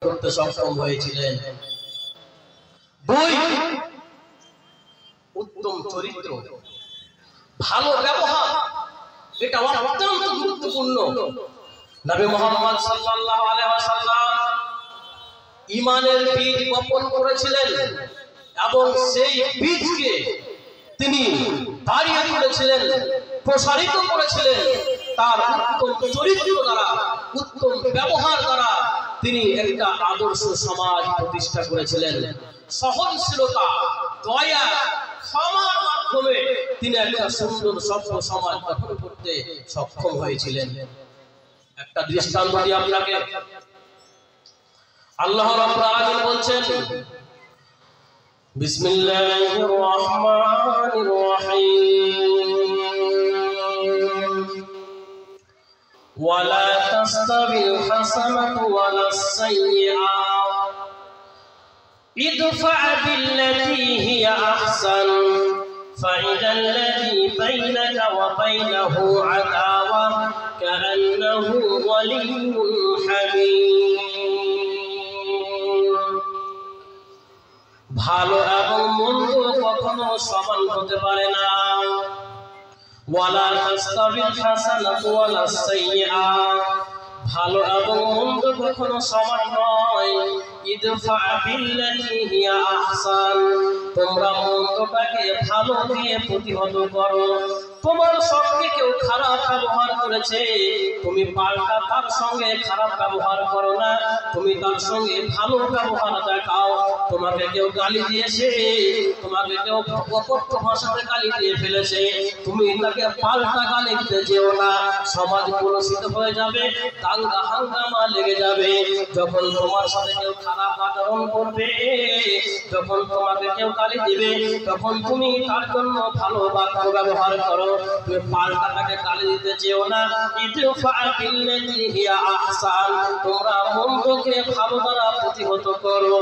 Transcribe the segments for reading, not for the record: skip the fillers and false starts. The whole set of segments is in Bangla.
করতে সক্ষম হয়েছিলেন। দুই, উত্তম চরিত্র, ভালো ব্যবহার, এটা অত্যন্ত গুরুত্বপূর্ণ। নবী মুহাম্মদ সাল্লাল্লাহু আলাইহি ওয়াসাল্লাম ঈমানের বীজ বপন করেছিলেন এবং সেই বীজকে তিনি বাড়িয়ে তুলেছিলেন, প্রসারিত করেছিলেন তার উত্তম চরিত্র দ্বারা, উত্তম ব্যবহার দ্বারা। তিনি একটা আদর্শ সমাজ প্রতিষ্ঠা করেছিলেন। সহনশীলতা, দয়া, ক্ষমার মাধ্যমে তিনি একটা সুন্দর সভ্য সমাজ গঠন করতে সক্ষম হয়েছিলেন। একটা দৃষ্টান্ত দিয়ে আপনাকে, আল্লাহ রাব্বুল আলামিন বলছেন, বিসমিল্লাহির রহমানির রহিম, ওয়ালা তাসতাবিল হাসানাতু ওয়ালাস সাইয়্যিআতু ইদফা বিল্লাতী হিয়া আহসান فإذا الذي بينك وبينه عداوة كأنه ولي حميم। ভালো এবং মন্দ কখনো সমান হতে পারে না। ওয়ালা তাসতাবিল হাসানাতু ওয়ালাস সাইয়্যিআতু, ভালো এবং মন্দ কখনো সমান নয়। ইদফা বিল্লাতী হিয়া আহসান, তোমরা মন্দটাকে ভালো দিয়ে প্রতিহত করো। তোমার সঙ্গে কেউ খারাপ ব্যবহার করেছে, তুমি পাল্টা তার সঙ্গে খারাপ ব্যবহার করো না, তুমি তার সঙ্গে ভালো ব্যবহার দেখাও। তোমাকে কেউ গালি দিয়েছে, তোমাকে কেউ অকথ্য ভাষাতে গালি দিয়ে ফেলেছে, তুমি তাকে পাল্টা গালি দিতে যেও না। সমাজ কলুষিত হয়ে যাবে, দাঙ্গা হাঙ্গামা লেগে যাবে। যখন তোমার সাথে কেউ খারাপ আচরণ করবে, যখন তোমাকে কেউ গালি দিবে, তখন তুমি তার জন্য ভালো বাক্য ব্যবহার করো, তুমি পাল্টা তাকে গালি দিতে যেও না। ইদফা বিল্লাতী হিয়া আহসান, তোমরা মন্দকে ভালো দ্বারা প্রতিহত করো।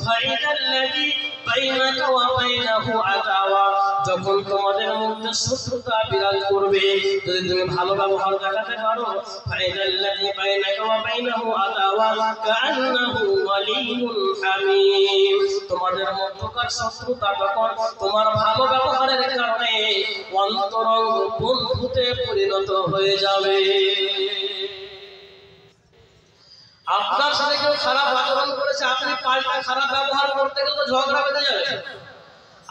ফাইদাল্লাযী বাইনাকা ওয়া বাইনাহু আদাওয়া, যখন তোমাদের মধ্যে শত্রুতা বিরাজ করবে, যদি তুমি ভালো ব্যবহার দেখাতে পারো, ফাইদাল্লাযী বাইনাকা ওয়া বাইনাহু আদাওয়া কাআন্নাহু ওয়ালিয়্যুন হামীম, তোমাদের মধ্যকার শত্রুতা তখন তোমার ভালো ব্যবহারের কারণে অন্তরঙ্গ বন্ধুতে পরিণত হয়ে যাবে। আপনার সাথে কেউ খারাপ আচরণ করেছে, আপনি পাল্টা খারাপ ব্যবহার করতে গেলে তো ঝগড়া বেঁধে যাবে।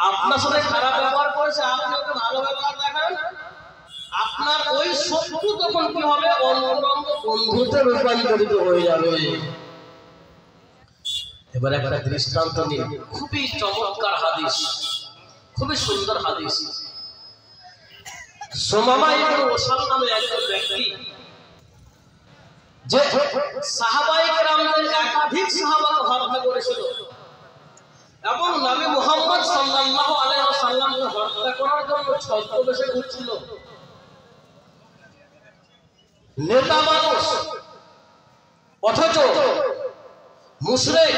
আপনার সাথে খারাপ ব্যবহার করেছে, আপনি ওকে ভালো ব্যবহার দেখান, আপনার ওই শত্রু তখন কি হবে, অন্তরঙ্গ বন্ধুতে রূপান্তরিত হয়ে যাবে। এবার একটা দৃষ্টান্ত নিয়ে, খুবই চমৎকার হাদিস, খুবই সুন্দর হাদিস। সুমামা ইবনে ওসাল নামে একজন ব্যক্তি, যে সাহাবায়ে কেরামদের একাধিক সাহাবাকে হত্যা করেছিল এবং নবী মুহাম্মদ সাল্লাল্লাহু আলাইহি ওয়াসাল্লামকে হত্যা করার জন্য ছদ্মবেশে ঘুরছিল। নেতা মানুষ, অথচ মুশরিক,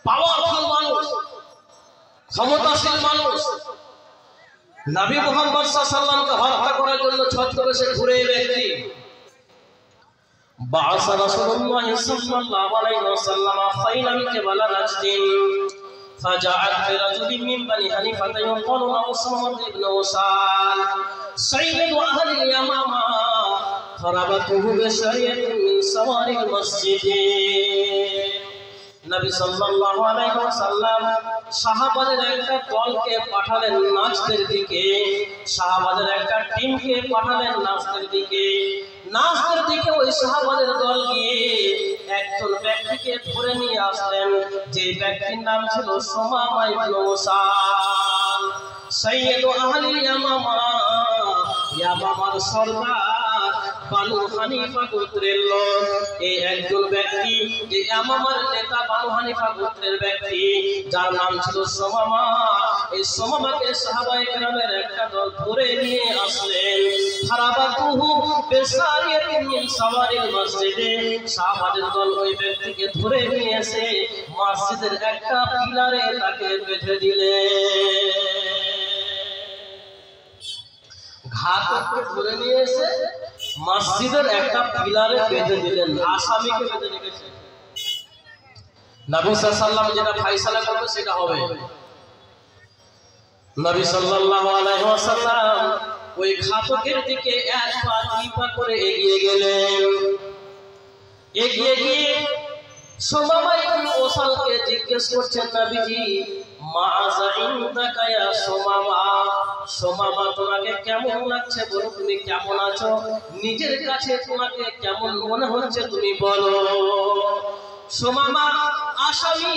পাওয়ারফুল মানুষ, ক্ষমতাশীল মানুষ, নবী মুহাম্মদ সাল্লাল্লাহু আলাইহি ওয়াসাল্লামকে হত্যা করার জন্য ছদ্মবেশে ঘুরে ব্যক্তি। بعث رسول الله صلى الله عليه وسلم خيلا قبل نجد فجاءت برجل من بني حنيفة يقال له صمد بن وسال سيد أهل اليمامة فربطه بشرية من سوار المسجد। নবী সাল্লাল্লাহু আলাইহি ওয়াসাল্লাম সাহাবাদের একটা দলকে পাঠালেন নাজদের দিকে, সাহাবাদের একটা টিমকে পাঠালেন নাজদের দিকে। নাজদের দিকে ওই সাহাবাদের দল গিয়ে একজন ব্যক্তিকে ধরে নিয়ে আসলেন, যে ব্যক্তির নাম ছিল সুমামা ইবনে ওসাল, সাইয়্যিদু আহলিল ইয়ামামা, ইয়ামামার সরদার, বানু হানিফা গোত্রের লোক। এই একজন ব্যক্তি, যে ইয়ামামার নেতা, বানু হানিফা গোত্রের ব্যক্তি, যার নাম ছিল সুমামা। এই সুমামাকে সাহাবায়ে কেরামের একটা দল ধরে নিয়ে আসলেন। ফারাবাতুহু বিসারিয়াতিন মিন সাওয়ারিল মসজিদে, সাহাবাদের দল ওই ব্যক্তিকে ধরে নিয়ে এসে মসজিদের একটা পিলারে তাকে বেঁধে দিলেন। ঘাত করে ধরে নিয়ে এসে মসজিদের একটা পিলারে বেঁধে দিলেন, আসামিকে বেঁধে রেখেছেন। নবী সাল্লাল্লাহু আলাইহি যেটা ফয়সালা করবে সেটা হবে। নবী সাল্লাল্লাহু আলাইহি ওয়াসাল্লাম ওই ঘাতকের দিকে এক পা দুই পা করে এগিয়ে গেলেন। এগিয়ে গিয়ে সুমামা ইবনে ওসালকে জিজ্ঞেস করছেন, নবীজি মাযা ইনদাকা ইয়া সুমামা, সুমামা তোমাকে কেমন লাগছে বলো, তুমি কেমন আছো, নিজের কাছে তোমাকে কেমন মনে হচ্ছে তুমি বলো। সুমামা আসামি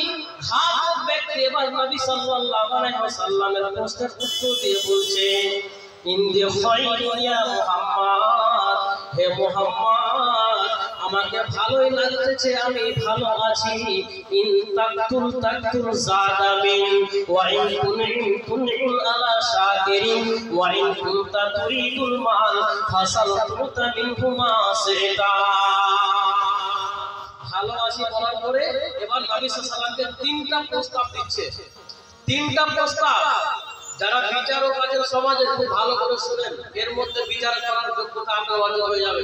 ঘাতক ব্যক্তি এবার নবী সাল্লাল্লাহু আলাইহি ওয়াসাল্লামের প্রশ্নের উত্তর দিয়ে বলছে, ইন্দি খায়রুন ইয়া মুহাম্মদ, হে মুহাম্মদ আমাকে ভালোই লাগতেছে, আমি ভালো আছি। ইন তাকতুল তাকতুল জাদামিন ওয়া ইন তুনইম আলা শাকিরিন ওয়া ইন কুনতা তুরিদুল মাল ফাসালতুতা মিনহুমা সিতা। ভালো আছি বলার পরে এবার নবী সাল্লাল্লাহু আলাইহি ওয়াসাল্লামকে তিনটা প্রস্তাব দিচ্ছে। তিনটা প্রস্তাব যারা বিচারক আছেন সমাজে খুব ভালো করে শুনেন, এর মধ্যে বিচার করার যোগ্যতা আপনার অর্জন হয়ে যাবে।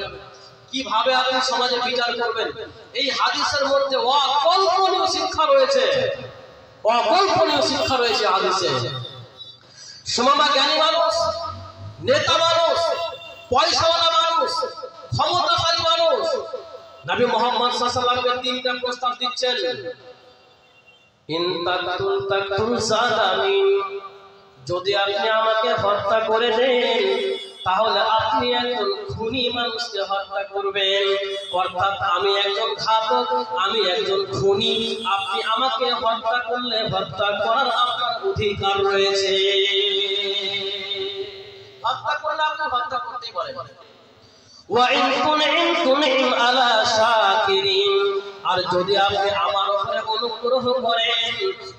কিভাবে আপনি সমাজে বিচার করবেন, এই হাদিসের মধ্যে অকল্পনীয় শিক্ষা রয়েছে, অকল্পনীয় শিক্ষা রয়েছে হাদিসে। সুমামা জ্ঞানী মানুষ, নেতা মানুষ, পয়সাওয়ালা মানুষ, ক্ষমতাশালী মানুষ। নবী মুহাম্মদ সাল্লাল্লাহু আলাইহি ওয়াসাল্লামকে তিনটা প্রস্তাব দিচ্ছেন। ইন তাকতুল তাকতুল জাদামিন, যদি আপনি আমাকে হত্যা করে দেন তাহলে আপনি একজন খুনি মানুষকে হত্যা করবেন, অর্থাৎ আমি একজন ঘাতক, আমি একজন খুনি, আপনি আমাকে হত্যা করলে হত্যা করার আপনার অধিকার রয়েছে। হত্যা করলে আপনি হত্যা করতেই পারেন। ওয়া ইন তুনইম আলা শাকিরিন, আর যদি আপনি আমার উপরে অনুগ্রহ করেন,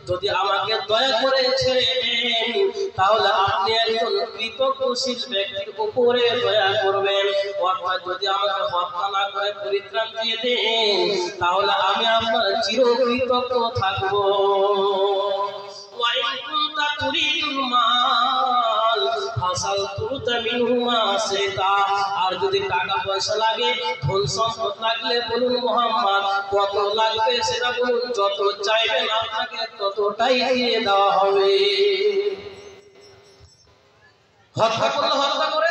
যদি আমাকে দয়া করে ছেড়ে দেন তাহলে আপনি একজন কৃতজ্ঞশীল ব্যক্তির উপরে দয়া করবেন, অর্থাৎ যদি আমাকে হত্যা না করে পরিত্রাণ দিয়ে দেন তাহলে আমি আপনার চিরকৃতজ্ঞ থাকব। ওয়া ইন কুনতা তুরিদুল মাল ফাসালতুতা মিনহুমা সিতা, আর যদি টাকা পয়সা লাগে, ধন সম্পদ লাগলে বলুন মুহাম্মদ কত লাগবে সেটা বলুন, যত চাইবেন আপনাকে ততটাই দিয়ে দেওয়া হবে। হত্যা করলে হত্যা করে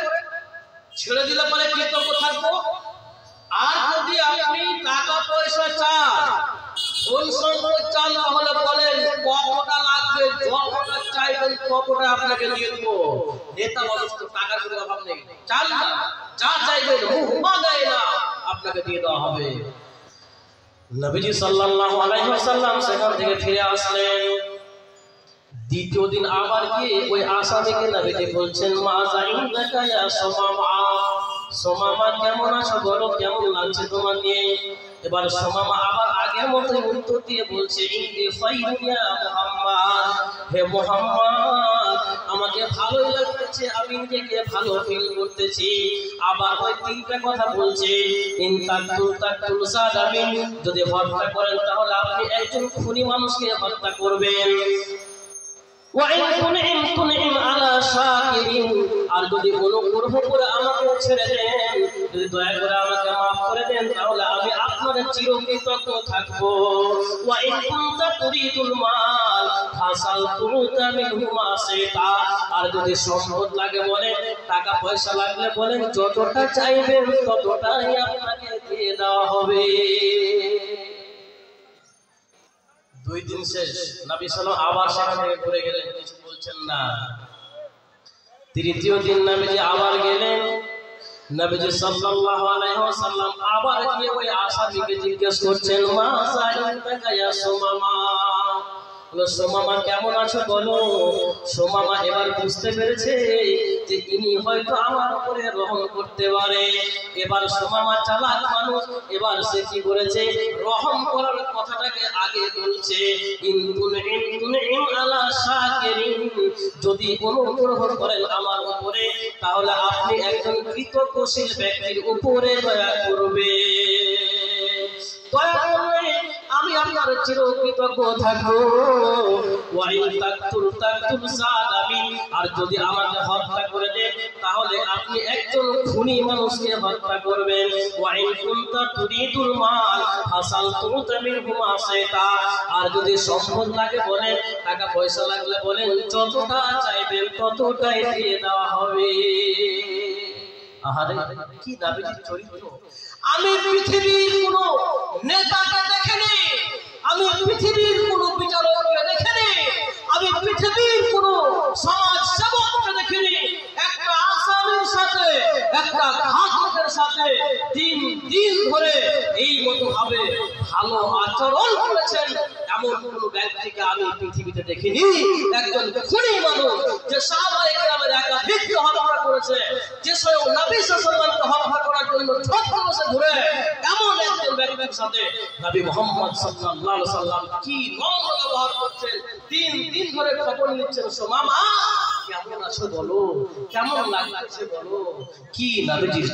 ছেড়ে দিলে পরে কৃতজ্ঞ থাকবো। আর যদি আপনি টাকা পয়সা চান, ধন সম্পদ চান, তাহলে বলেন কতটা লাগবে, যতটা চাইবেন ততটা আপনাকে দিয়ে দেবো। নেতা মানুষ তো টাকার কোনো অভাব নেই, চান না যা চাইবেন মুহ্মা দেয় না, আপনাকে দিয়ে দেওয়া হবে। নবীজি সাল্লাল্লাহু আলাইহি ওয়াসাল্লাম সেখান থেকে ফিরে আসলেন। দ্বিতীয় দিন আবার গিয়ে ওই আসামিকে নবীজি বলছেন, মাযা ইনদাকা ইয়া সুমামা, সুমামা কেমন আছো বলো, কেমন লাগছে তোমাকে। এবার সুমামা আবার আগের মতো উত্তর দিয়ে বলছে, ইন্দি খায়রুন ইয়া মুহাম্মদ, হে মুহাম্মদ আমাকে ভালোই লাগতেছে, আমি নিজেকে ভালো ফিল করতেছি। আবার ওই তিনটা কথা বলছে, ইন তাকতুল তাকতুল জাদামিন, যদি হত্যা করেন তাহলে আপনি একজন খুনি মানুষকে হত্যা করবেন। ওয়া ইন তুনইম আলা শাকিরিন, আর যদি অনুগ্রহ করে আমাকে ছেড়ে দেন, যদি দয়া করে আমাকে মাফ করে দেন তাহলে আমি আপনার চিরকৃতজ্ঞ থাকব। ওয়া ইন কুনতা তুরিদুল মাল ফাসালতুতা মিনহুমা সিতা, আর যদি সম্পদ লাগে বলেন, টাকা পয়সা লাগলে বলেন, যতটা চাইবেন ততটাই আপনাকে দিয়ে দেওয়া হবে। দুই দিন শেষ, নবী সাল্লাল্লাহু আবার সেখান থেকে ঘুরে গেলেন, কিছু বলছেন না। তৃতীয় দিন নবীজি আবার গেলেন। নবীজি সাল্লাল্লাহু আলাইহি ওয়াসাল্লাম আবার গিয়ে ওই আসামিকে জিজ্ঞেস করছেন, মাযা ইনদাকা ইয়া সুমামা, সুমামা কেমন আছো বলো। সুমামা এবার বুঝতে পেরেছে যে ইনি হয়তো আমার উপরে রহম করতে পারে। এবার সুমামা চালাক মানুষ, এবার সে কি করেছে, রহম করার কথাটাকে আগে বলছে। ইন তুনইম আলা শাকিরিন, যদি অনুগ্রহ করেন আমার উপরে তাহলে আপনি একজন কৃতজ্ঞশীল ব্যক্তির উপরে দয়া করবে। দয়া করলে আমি আপনার আপনার চিরকৃতজ্ঞ থাকবো। ওয়াইন তাকতুল সালামি, আর যদি আমাকে হত্যা করে দেন তাহলে আপনি একজন খুনি মানুষকে হত্যা করবেন। ওয়াইন কুনতা তুরিদুল মাল ফাসালতু তামিনহু মা শাইতা, আর যদি সম্পদ লাগে বলেন, টাকা পয়সা লাগলে বলেন, যতটা চাইবেন ততটাই দিয়ে দেওয়া হবে। আহারে কি নবীজির চরিত্র! আমি পৃথিবীর কোন নেতাকে দেখিনি, আমি পৃথিবীর কোন বিচারককে দেখিনি, আমি পৃথিবীর কোন সমাজ সেবককে দেখিনি একটা আসামির সাথে, একটা ঘাতকের সাথে দিন দিন ধরে এই মতো ভাবে ভালো আচরণ করেছেন এমন কোন ব্যক্তিকে আমি পৃথিবীতে দেখিনি। একজন খুনি মানুষ যে সাহাবায়ে কেরামের একাধিককে হত্যা করেছে, যে স্বয়ং নবী সাল্লাল্লাহু আলাইহি ওয়াসাল্লামকে হত্যা করার জন্য ছদ্ম বেশে ঘুরে, এমন একজন ব্যক্তির সাথে নবী মুহাম্মদ সাল্লাল্লাহু আলাইহি ওয়াসাল্লাম কি নম্র ব্যবহার করছেন, দিন দিন ধরে খবর নিচ্ছেন। মামা কেমন আছো বলো, কেমন লাগছে বলো, কি নবীজির